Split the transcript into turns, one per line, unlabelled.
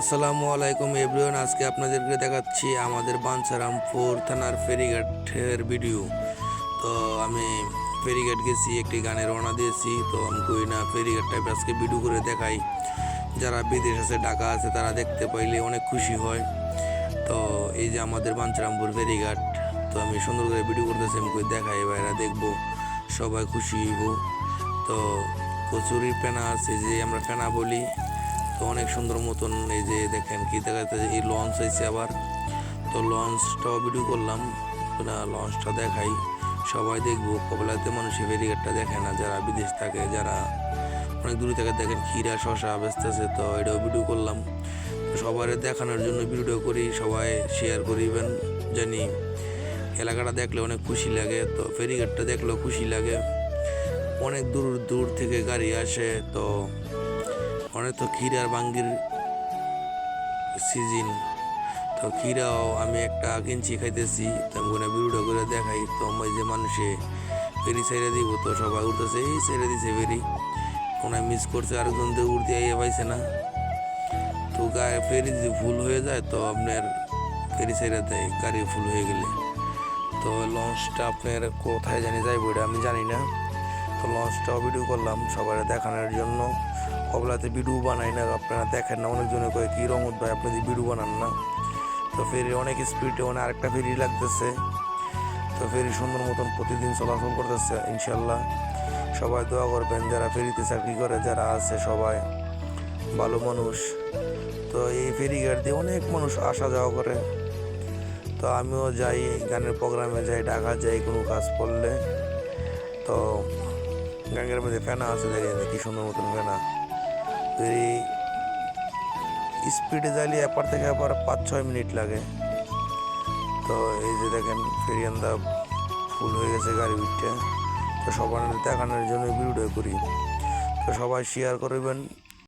আসসালামু আলাইকুম এভরিওয়ান। আজকে আপনাদেরকে দেখাচ্ছি আমাদের বাঞ্ছারামপুর থানার ফেরিঘাটের ভিডিও। তো আমি ফেরিঘাট গেছি, একটি গানে রওনা দিয়েছি। তো আমি কই না ফেরিঘাট টাইপ আজকে ভিডিও করে দেখাই, যারা বিদেশ আছে ঢাকা আছে তারা দেখতে পাইলে অনেক খুশি হয়। তো এই যে আমাদের বাঞ্ছারামপুর ফেরিঘাট, তো আমি সুন্দর করে ভিডিও করতেছি, আমি কই দেখাই ভাইরা দেখবো, সবাই খুশি হইব। তো কচুরির ফেনা আছে, যে আমরা ফেনা বলি, তো অনেক সুন্দর মতন। এই যে দেখেন কি দেখা যাচ্ছে, এই লঞ্চ হয়েছে আবার। তো লঞ্চটাও ভিডিও করলাম, না লঞ্চটা দেখাই, সবাই দেখবো। কবলাতে মানুষের ফেরিঘাটটা দেখে না, যারা বিদেশ থাকে, যারা অনেক দূরে থেকে দেখেন ক্ষীরা শশা বেচতেছে, তো এটাও ভিডিও করলাম। সবার দেখানোর জন্য ভিডিও করি, সবাই শেয়ার করিবেন, জানি এলাকাটা দেখলে অনেক খুশি লাগে। তো ফেরিঘাটটা দেখলেও খুশি লাগে, অনেক দূর দূর থেকে গাড়ি আসে। তো অনেক তো ক্ষীরার বাঙ্গির সিজন, তো ক্ষীরাও আমি একটা কিনছি, খাইতেছি। তেমন ভিডিও করে দেখাই। তো আমি যে মানুষে ফেরি ছেড়ে দিব, তো সবাই উঠতেছে, এই ছেড়ে দিছে ফেরি, ওনায় মিস করছে, আরেকজন দিয়ে উঠতে আইয়া পাইছে না। তো ফেরি যদি ফুল হয়ে যায়, তো আপনার ফেরি ছেড়ে দেয় গাড়ি ফুল হয়ে গেলে। তো লঞ্চটা আপনার কোথায় জানি যাইব এটা আমি জানি না। তো লঞ্চটাও ভিডিও করলাম সবার দেখানোর জন্য। কবলাতে ভিডিও বানাই না, আপনারা দেখেন না, অনেকজনে কয়ে কী রমত ভাই আপনি ভিডিও বানান না। তো ফেরি অনেক স্পিডে, আরেকটা ফেরি লাগতেছে। তো ফেরি সুন্দর মতন প্রতিদিন চলাচল করতেছে ইনশাল্লাহ। সবাই দোয়া করবেন, যারা ফেরিতে চাকরি করে যারা আছে সবাই ভালো মানুষ। তো এই ফেরিঘাট দিয়ে অনেক মানুষ আসা যাওয়া করে। তো আমিও যাই, গানের প্রোগ্রামে যাই, ঢাকা যাই কোনো কাজ পড়লে। তো গাঙ্গের মধ্যে ফেনা আছে, দেখেন কি সুন্দর মতন ফেনা। ফেরি স্পিডে যাইলে এপার থেকে আবার 5-6 মিনিট লাগে। তো এই যে দেখেন ফেরিয়ান্দা ফুল হয়ে গেছে গাড়ি উঠতে। তো সবার দেখানোর জন্য ভিডিও করি। তো সবাই শেয়ার করবেন,